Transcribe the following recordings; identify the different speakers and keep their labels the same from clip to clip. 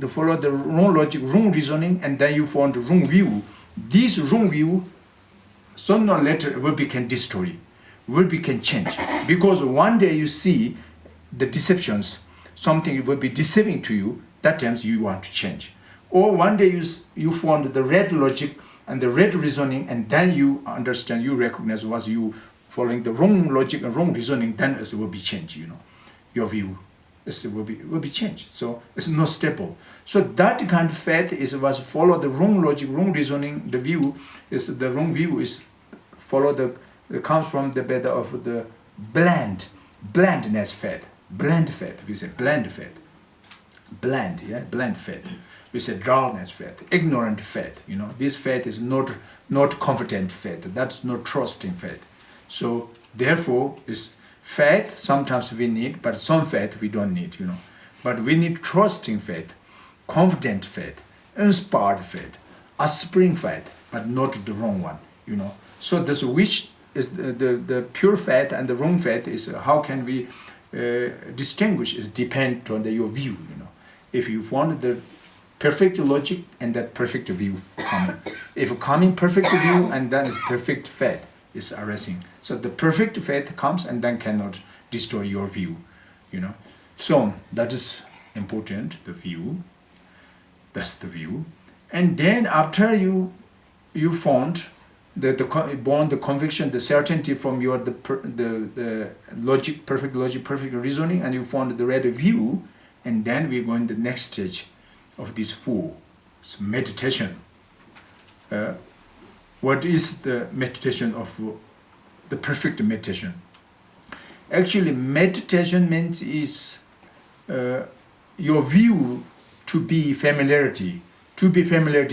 Speaker 1: follow the wrong logic, wrong reasoning, and then you form the wrong view. This wrong view, sooner or later, will become distorted, will become change. Because one day you see the deceptions, something will be deceiving to you, that times you want to change. Or one day you form the right logic and the right reasoning, and then you understand, you recognize was you following the wrong logic and wrong reasoning, then it will be changed, your view will be changed. So it's not stable. So that kind of faith was follow the wrong logic, wrong reasoning. The view is the wrong view is follow it comes from the better of the blandness faith. Bland faith. We say bland faith. Bland faith. We say dullness faith, ignorant faith. This faith is not confident faith. That's not trusting faith. So therefore, is faith sometimes we need, but some faith we don't need. But we need trusting faith, confident faith, inspired faith, aspiring faith, but not the wrong one. So this which is the pure faith and the wrong faith is how can we distinguish? Is depend on your view. If you want the perfect logic and that perfect view coming. If coming perfect view and then is perfect faith is arising. So the perfect faith comes and then cannot destroy your view, So that is important, the view. That's the view. And then after you found the conviction, the certainty from your the logic, perfect reasoning, and you found the right view, and then we go in the next stage of this four. It's meditation. What is the meditation of the perfect meditation? Actually, meditation means is your view to be familiarity,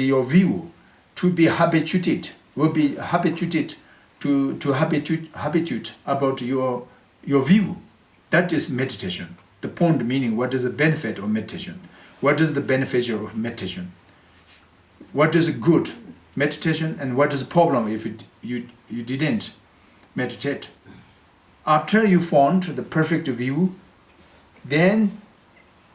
Speaker 1: your view, to be habituated, will be habituated to habitude about your view. That is meditation. The point meaning, what is the benefit of meditation? What is the benefit of meditation? What is good meditation and what is the problem if you didn't meditate? After you found the perfect view, then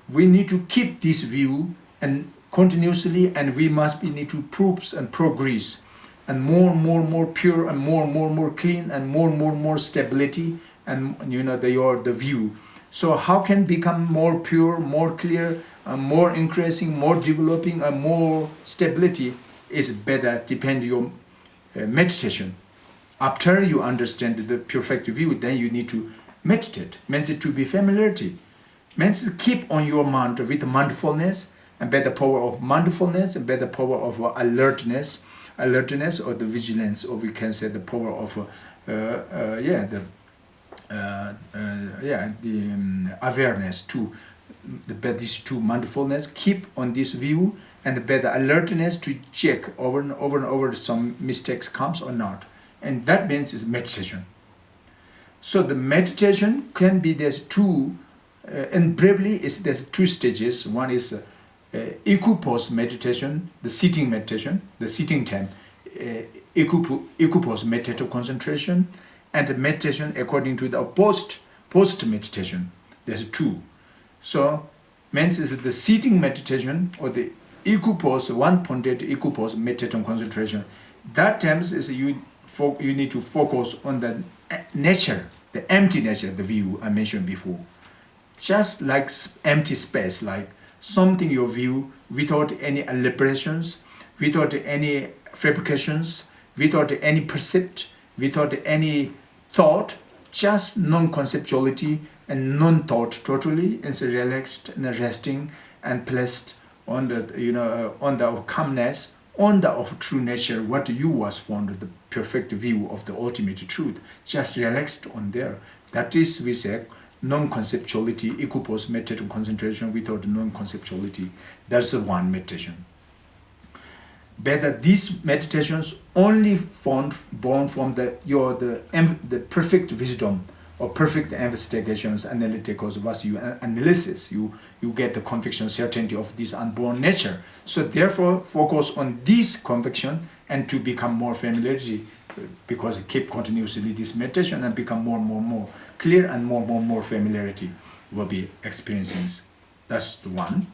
Speaker 1: we need to keep this view and continuously, and we need to prove and progress, and more pure, and more clean, and more stability, and the view. So how can become more pure, more clear, more increasing, more developing, and more stability is better depend your meditation. After you understand the perfect view, then you need to meditate. Means to be familiarity. Means keep on your mind with mindfulness, and better power of mindfulness, and better power of alertness, or the vigilance, or we can say the power of awareness too. These two mindfulness, keep on this view, and better alertness to check over and over some mistakes comes or not. And that means is meditation. So the meditation can be there's two, and briefly there's two stages. One is equipoise meditation, the sitting meditation, the sitting time, equipoise meditative concentration, and meditation according to the post meditation. There's two. So means is the sitting meditation or the equipoise, one-pointed equipoise meditation concentration. That times is you need to focus on the nature, the empty nature, the view I mentioned before. Just like empty space, like something you view without any elaborations, without any fabrications, without any percept, without any thought, just non-conceptuality and non-thought totally, and relaxed and resting and placed on the on the calmness, on the of true nature, what you was found the perfect view of the ultimate truth, just relaxed on there. That is, we say, non-conceptuality, equipoise meditative concentration without non-conceptuality. That's the one meditation. Better these meditations only born from the perfect wisdom or perfect investigations, analyticals, what you analysis, you get the conviction, certainty of this unborn nature. So therefore, focus on this conviction and to become more familiarity, because keep continuously this meditation and become more clear, and more familiarity will be experiencing. That's the one.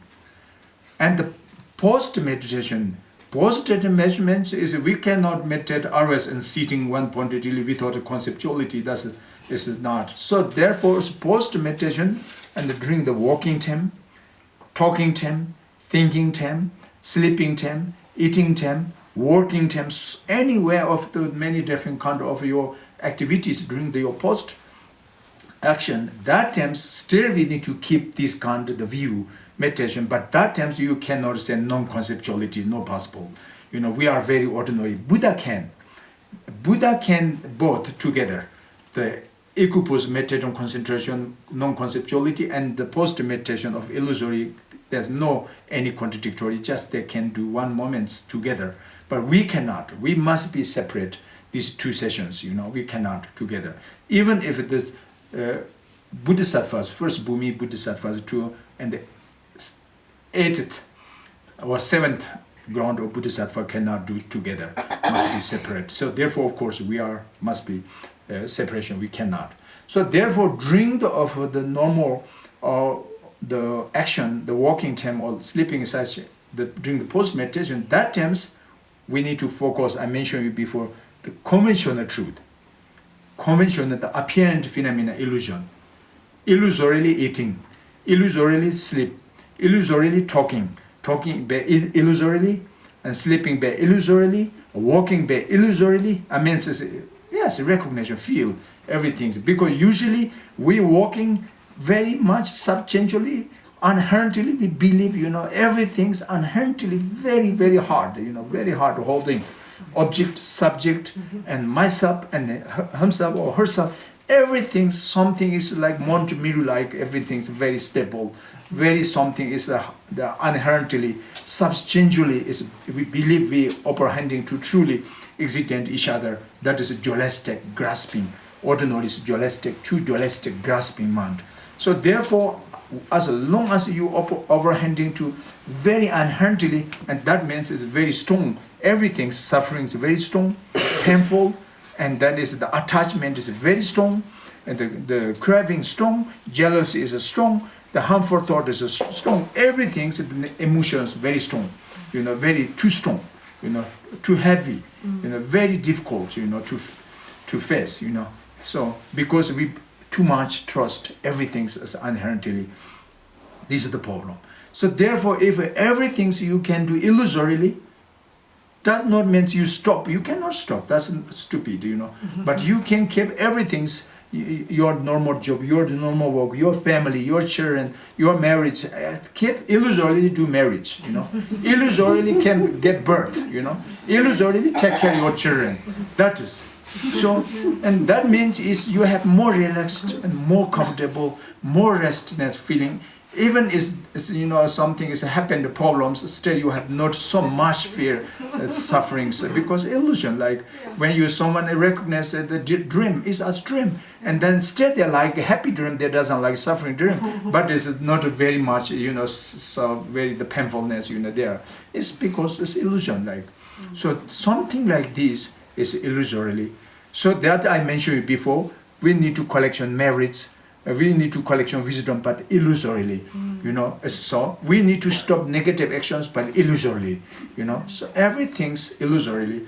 Speaker 1: And the post-meditation measurements is we cannot meditate always in sitting one point really without a conceptuality. That's is not. So therefore, post-meditation and during the walking time, talking time, thinking time, sleeping time, eating time, working time, anywhere of the many different kind of your activities during your post action, that times still we need to keep this kind of the view meditation, but that times you cannot say non-conceptuality, no possible. We are very ordinary. Buddha can both together, the equipoise meditation concentration, non-conceptuality, and the post meditation of illusory. There's no any contradictory, just they can do one moments together, but we cannot. We must be separate, these two sessions, we cannot together. Even if it is Bodhisattvas, first Bhumi Bodhisattvas 2 and the 8th or 7th ground of Bodhisattva cannot do together, must be separate. So therefore, of course, must be separation, we cannot. So therefore, during the normal the action, the walking time or sleeping such, during the post-meditation, that times we need to focus, I mentioned you before, the conventional truth. Conventional, the apparent phenomena, illusion. Illusorily eating, illusorily sleep, illusorily talking illusorily, and sleeping by illusorily, walking by illusorily. I mean, yes, recognition, feel everything. Because usually we walking very much substantially, inherently we believe, everything's inherently very, very hard, very hard holding object, subject, and myself, and himself or herself. Everything, something is like Mount Meru, like everything's very stable. Very something is the inherently, substantially is we believe we apprehending to truly existent each other. That is a dualistic grasping. Ordinary is dualistic, too dualistic grasping mind. So therefore, as long as you apprehending to very inherently, and that means it's very strong. Everything's suffering is very strong, painful, and that is the attachment is very strong, and the craving strong, jealousy is strong, the harmful thought is strong. Everything's emotions very strong, very too strong, too heavy, very difficult, to face, So because we too much trust everything's as inherently, this is the problem. So therefore, if everything you can do illusorily, does not mean you stop. You cannot stop. That's stupid, But you can keep everything's your normal job, your normal work, your family, your children, your marriage. Keep illusorily do marriage, Illusorily can get birth, Illusorily take care of your children. That is. So, and that means is you have more relaxed and more comfortable, more restness feeling. Even is something is happened, problems, still you have not so much fear, sufferings, because illusion, like when someone recognize that the dream is a dream, and then still they like a happy dream, they doesn't like suffering dream, but it's not very much, so very the painfulness, there. It's because it's illusion, like. So something like this is illusorily. So that I mentioned before, we need to collection merits, we need to collection wisdom, but illusorily, So we need to stop negative actions, but illusorily, So everything's illusorily.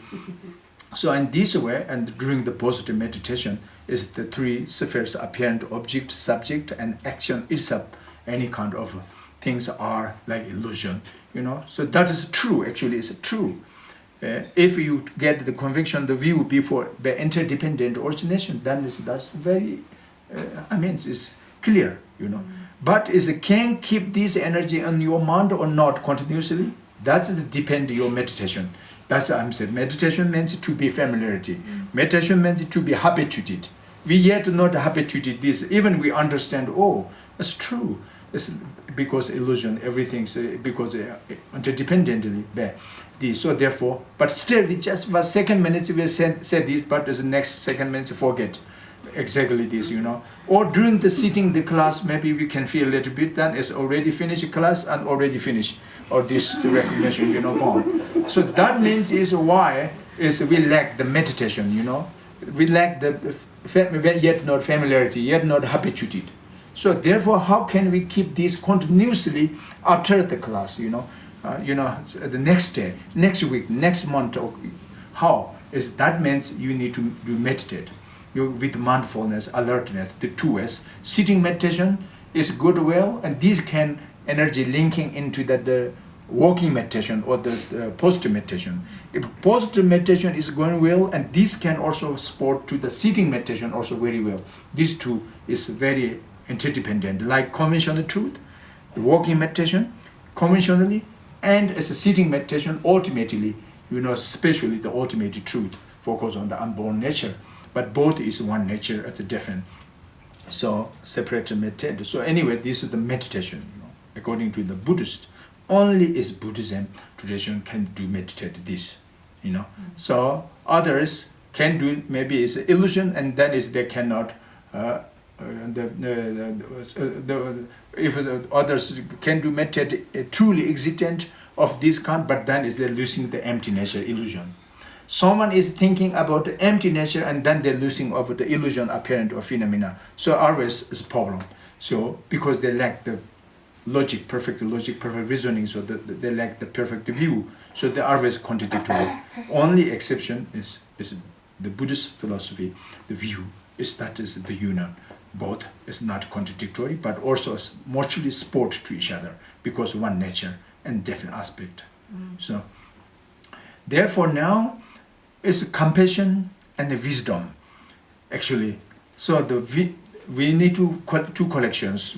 Speaker 1: So in this way, and during the positive meditation, is the three spheres: apparent object, subject, and action itself. Any kind of things are like illusion, So that is true. Actually, it's true. If you get the conviction, the view before the interdependent origination, then that's very. It's clear, But can keep this energy on your mind or not continuously? That's depend your meditation. That's what I'm saying. Meditation means to be familiarity. Meditation means to be habituated. We yet not habituated this. Even we understand, it's true. It's because illusion, everything's because interdependently bad. So therefore, but still, we just for second minutes we say this, but the next second minutes forget. Exactly this, Or during the sitting the class, maybe we can feel a little bit, then it's already finished class and already finished. Or this the recognition, gone. So that means is why is we lack the meditation, We lack the yet not familiarity, yet not habituated. So therefore, how can we keep this continuously after the class, the next day, next week, next month. Or how is that means you need to do meditate. With mindfulness, alertness, the 2S. Sitting meditation is good well, and these can energy linking into the walking meditation or the positive meditation. If positive meditation is going well, and this can also support to the sitting meditation also very well. These two is very interdependent, like conventional truth, the walking meditation, conventionally, and as a sitting meditation, ultimately, especially the ultimate truth, focus on the unborn nature. But both is one nature, it's different. So separate meditate. So anyway, this is the meditation. According to the Buddhist, only is Buddhism tradition can do meditate this. So others can do maybe it's illusion, and that is they cannot. If the others can do meditate truly existent of this kind, but then is they're losing the empty nature illusion. Someone is thinking about the empty nature, and then they're losing of the illusion apparent or phenomena. So always is a problem. So because they lack the perfect reasoning, so they lack the perfect view. So they are always contradictory. Only exception is the Buddhist philosophy. The view is that is the union. Both is not contradictory, but also is mutually support to each other because one nature and different aspect. So therefore now is compassion and the wisdom actually. So we need two collections.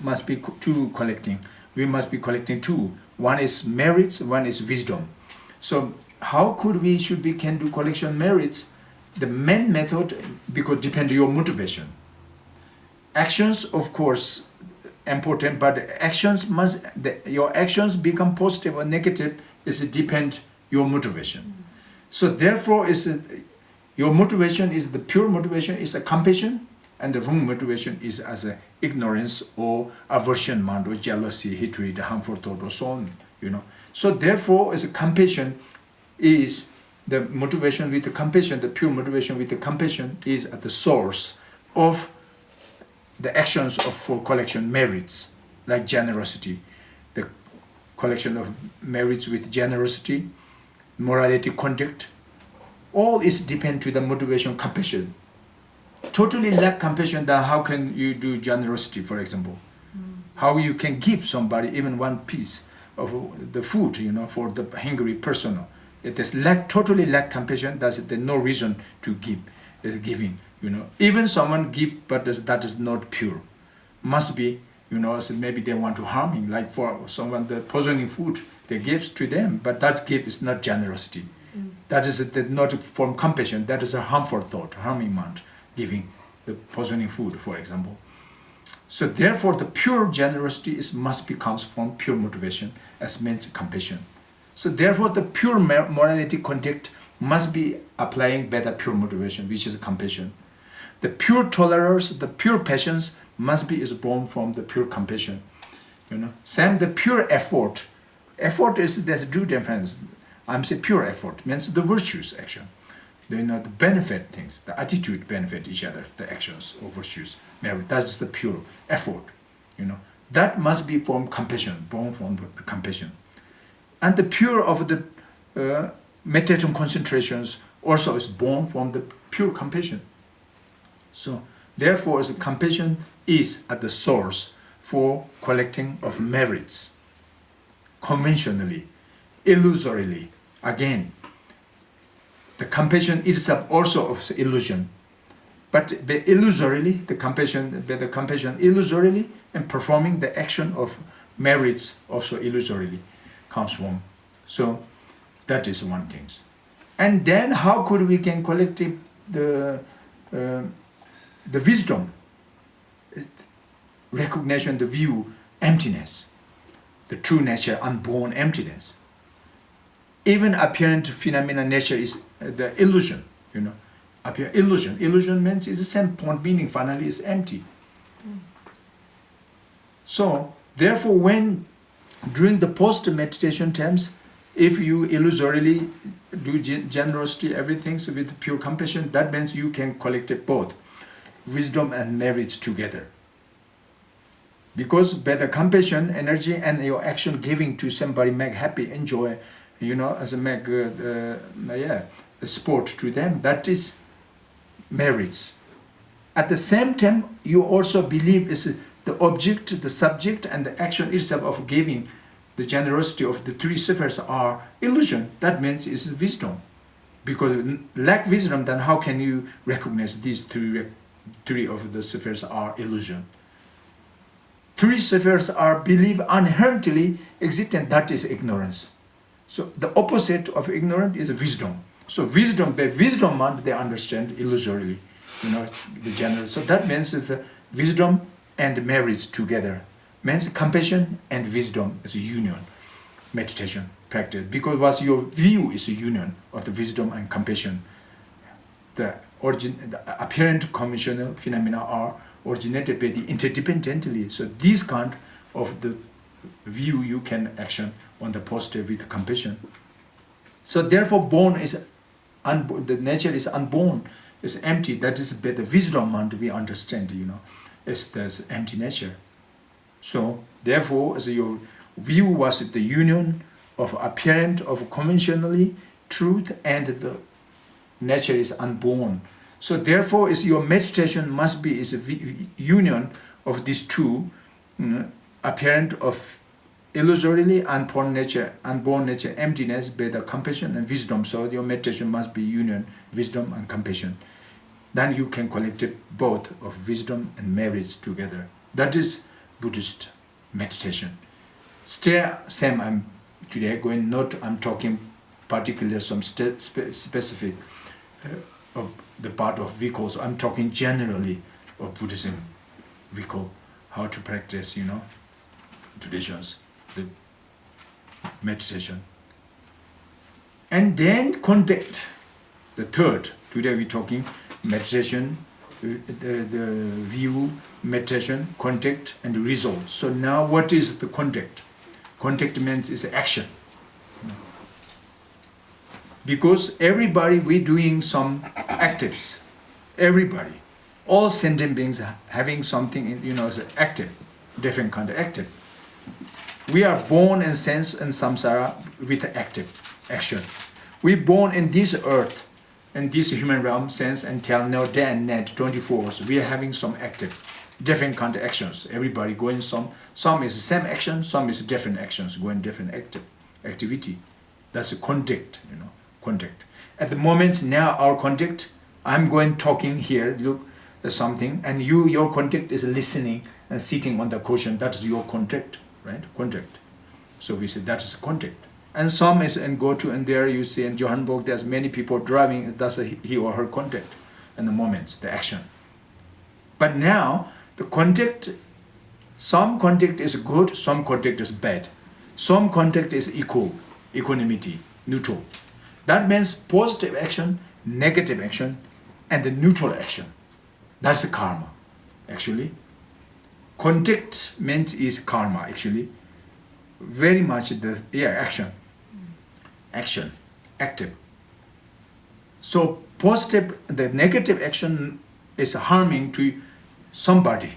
Speaker 1: Must be two collecting. We must be collecting two. One is merits, one is wisdom. So how could can do collection merits? The main method, because depend on your motivation. Actions, of course, important, but your actions become positive or negative is depend your motivation. So therefore, your motivation is the pure motivation is a compassion, and the wrong motivation is as a ignorance or aversion mind or jealousy, hatred, harmful thought, or so on. So therefore, as a compassion is the motivation with the compassion, the pure motivation with the compassion is at the source of the actions for collection merits, like generosity, the collection of merits with generosity, morality, conduct, all is depend to the motivation compassion. Totally lack compassion, then how can you do generosity, for example? How you can give somebody even one piece of the food, for the hungry person. It is totally lack compassion. There's no reason to give. Is giving, Even someone give, but that is not pure. Must be, so maybe they want to harm him. Like for someone, the poisoning food they give to them, but that gift is not generosity. That is not from compassion. That is a harmful thought, harming mind, giving the poisoning food, for example. So therefore, the pure generosity comes from pure motivation, as meant compassion. So therefore, the pure morality conduct must be applying better pure motivation, which is compassion. The pure tolerance, the pure patience is born from the pure compassion. Same the pure effort. Effort there's two difference. I'm saying pure effort means the virtues action. The benefit things, the attitude benefit each other, the actions or virtues. That's the pure effort. That must be from compassion, born from the compassion. And the pure of the meditation concentrations also is born from the pure compassion. So therefore, the compassion is at the source for collecting of merits. Conventionally, illusorily, again, the compassion itself also of illusion. But the illusorily, the compassion illusorily, and performing the action of merits also illusorily comes from. So that is one thing. And then how could we can collect the wisdom, recognition, the view, emptiness, the true nature, unborn emptiness. Even apparent phenomena nature is the illusion, Illusion. Illusion means it's the same point meaning finally is empty. So therefore, when during the post-meditation times, if you illusorily do generosity, everything so with pure compassion, that means you can collect both wisdom and merits together. Because by the compassion, energy, and your action giving to somebody make happy, enjoy, as a make a sport to them, that is merits. At the same time, you also believe is the object, the subject, and the action itself of giving, the generosity of the three spheres are illusion. That means it's wisdom. Because lack wisdom, then how can you recognize these three of the spheres are illusion? Three spheres are believed inherently existent, that is ignorance. So the opposite of ignorance is wisdom. So wisdom, by wisdom mind, they understand illusorily, the general. So that means it's wisdom and merits together. Means compassion and wisdom is a union, meditation practice. Because what your view is a union of the wisdom and compassion. The apparent conventional phenomena are originated by the interdependently. So these kind of the view you can action on the positive with compassion. So therefore born is the nature is unborn, is empty. That is by the wisdom mind we understand, it's this empty nature. So therefore as your view was the union of apparent of conventionally truth and the nature is unborn. So therefore is your meditation must be is a union of these two, apparent of illusorily unborn nature, emptiness by the compassion and wisdom. So your meditation must be union, wisdom and compassion. Then you can collect both of wisdom and merits together. That is Buddhist meditation. Still, same. I'm talking particular some specific of the part of Vikos. I'm talking generally of Buddhism. Viko, how to practice, traditions, the meditation. And then contact, the third. Today we're talking meditation, the view, meditation, contact, and result. So now what is the contact? Contact means is action. Because everybody, we're doing some actives. Everybody. All sentient beings having something, as active, different kind of active. We are born in sense and samsara with active action. We're born in this earth, in this human realm, sense until now, day and night, 24 hours. We are having some active, different kind of actions. Everybody going some is the same action, some is different actions, going different activity. That's a contact, contact. At the moment now, our contact, I'm going talking here, look, there's something, and your contact is listening and sitting on the cushion. That's your contact, right? Contact. So we say that is contact. And some is and go to, and there you see in Johannesburg, there's many people driving, that's he or her contact, and the moments, the action. But now, the contact, some contact is good, some contact is bad. Some contact is equal, equanimity, neutral. That means positive action, negative action, and the neutral action. That's the karma, actually. Contact means is karma, actually. Very much action. Action, active. So positive, the negative action is harming to somebody.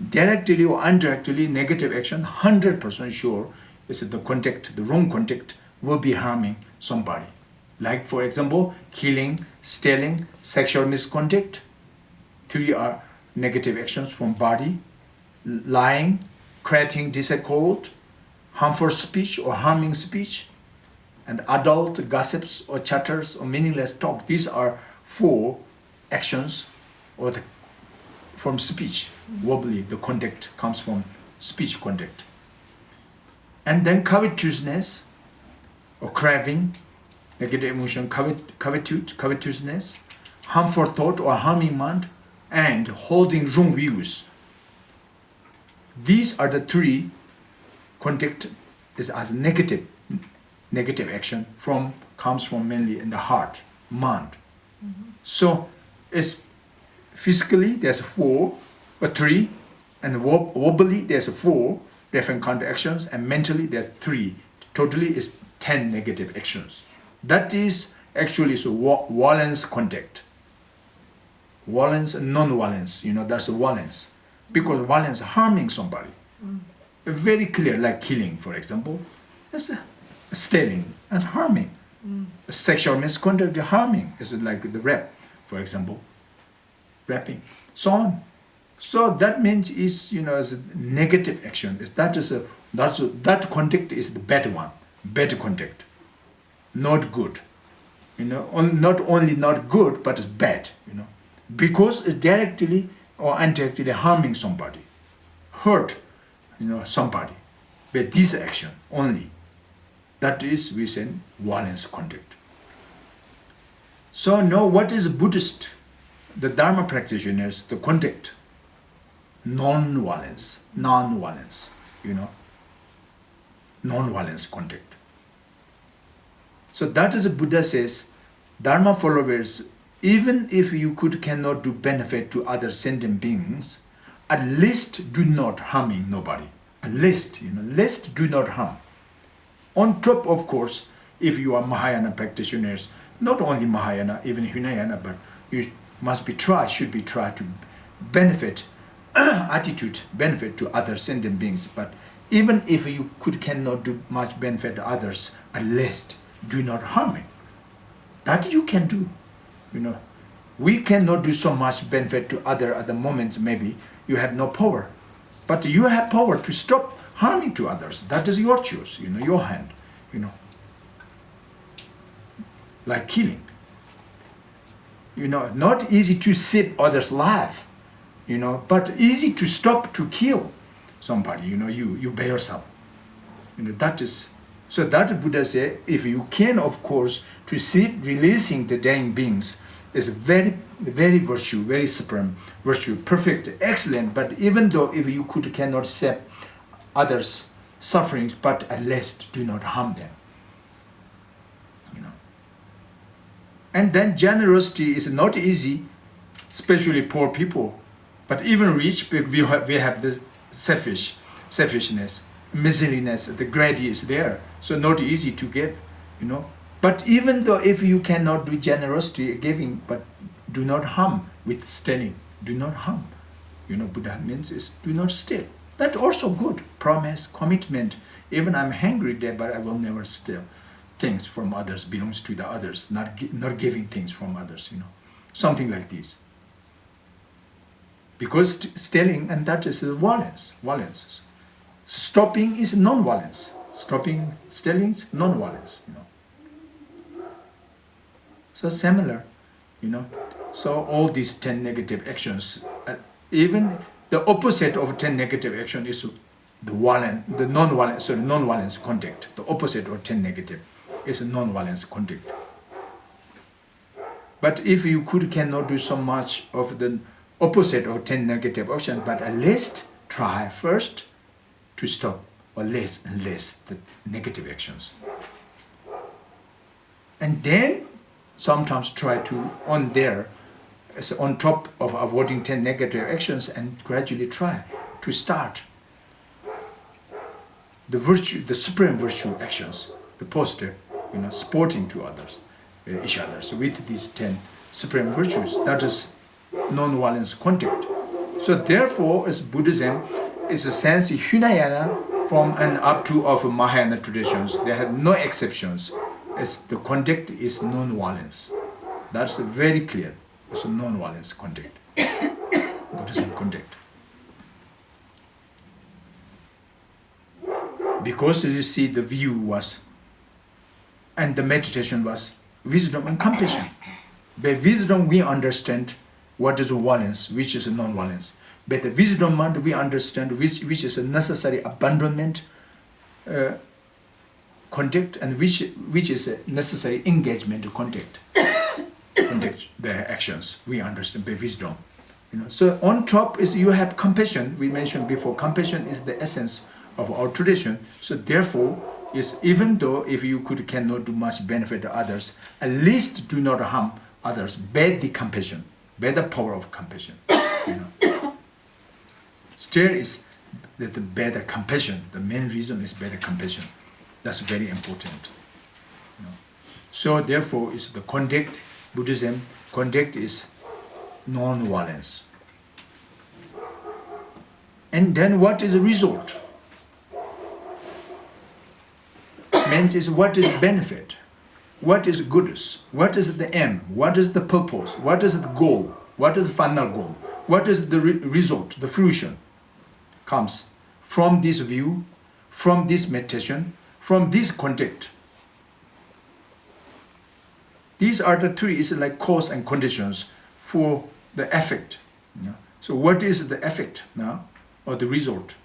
Speaker 1: Directly or indirectly, negative action, 100% sure, is the contact, the wrong contact will be harming somebody. Like for example, killing, stealing, sexual misconduct. 3 are negative actions from body. Lying, creating discord, harmful speech or harming speech, and adult gossips or chatters or meaningless talk. These are 4 actions or from speech. Wobbly, the conduct comes from speech conduct. And then covetousness or craving, negative emotion, covetousness, harmful thought or harming mind, and holding wrong views. These are the 3 conduct is as negative action comes from mainly in the heart, mind. So it's physically there's 4 or 3, and wobbly there's 4 different kind of actions, and mentally there's 3. Totally is 10 negative actions. That is actually valence contact. Valence and non-valence, that's a valence. because violence harming somebody. Very clear, like killing, for example. It's stealing and harming. Sexual misconduct, harming. It's like the rape, for example. Raping, so on. So that means is, as a negative action. That conduct is the bad one, bad conduct, not good. Not only not good, but it's bad. Because it's directly or indirectly harming somebody, hurt, somebody. But this action only, that is we say violence conduct. So now what is Buddhist? The Dharma practitioners, the conduct, non-violence, non-violence conduct. So that is Buddha says, Dharma followers, even if you cannot do benefit to other sentient beings, at least do not harming nobody. At least, least do not harm. On top, of course, if you are Mahayana practitioners, not only Mahayana, even Hinayana, but you should be try to benefit, benefit to other sentient beings. But even if you cannot do much benefit to others, at least do not harming. That you can do. We cannot do so much benefit to other at the moment. Maybe you have no power, but you have power to stop harming to others. That is your choice. Your hand. Like killing. Not easy to save others' life. But easy to stop to kill somebody. You by yourself. That is. So that Buddha said, if you can, of course, to see releasing the dying beings is very, very virtue, very supreme virtue, perfect, excellent. But even though if you cannot save others' sufferings, but at least do not harm them. And then generosity is not easy, especially poor people. But even rich, we have this selfishness, miserliness, the greedy is there. So not easy to give, But even though if you cannot do generosity, giving, but do not harm with stealing, do not harm. Buddha means is do not steal. That's also good. Promise, commitment. Even I'm hungry there, but I will never steal things from others, belongs to the others, not giving things from others, Something like this. Because stealing, and that is violence. Violence. Stopping is non-violence. Stopping stealing is non-violence, So similar, So all these 10 negative actions, even the opposite of 10 negative action is the non-violence conduct. The opposite of 10 negative is a non-violence conduct. But if you cannot do so much of the opposite of 10 negative actions, but at least try first to stop or less and less the negative actions. And then sometimes try to on top of avoiding 10 negative actions and gradually try to start the virtue, the supreme virtue actions, the positive, supporting to others, each other. So with these 10 supreme virtues, that is non-violence conduct. So therefore, as Buddhism is a sense Hinayana from and up to of Mahayana traditions. They have no exceptions. The conduct is non-violence. That's very clear. It's a non-violence conduct. Buddhism conduct. Because you see the view was, and the meditation was wisdom and compassion. By wisdom we understand what is violence, which is non-violence. By the wisdom mind we understand which is a necessary abandonment conduct and which is a necessary engagement to conduct the actions. We understand by wisdom. So on top is you have compassion. We mentioned before, compassion is the essence of our tradition. So therefore, is even though if you cannot do much benefit to others, at least do not harm others. Bear the compassion, bear the power of compassion. Still is that the better compassion. The main reason is better compassion. That's very important. So therefore, is the conduct. Buddhism conduct is non-violence. And then what is the result? Means is what is benefit? What is goodness? What is the aim? What is the purpose? What is the goal? What is the final goal? What is the result, the fruition? Comes from this view, from this meditation, from this contact. These are the three, is like cause and conditions for the effect. So what is the effect now, or the result?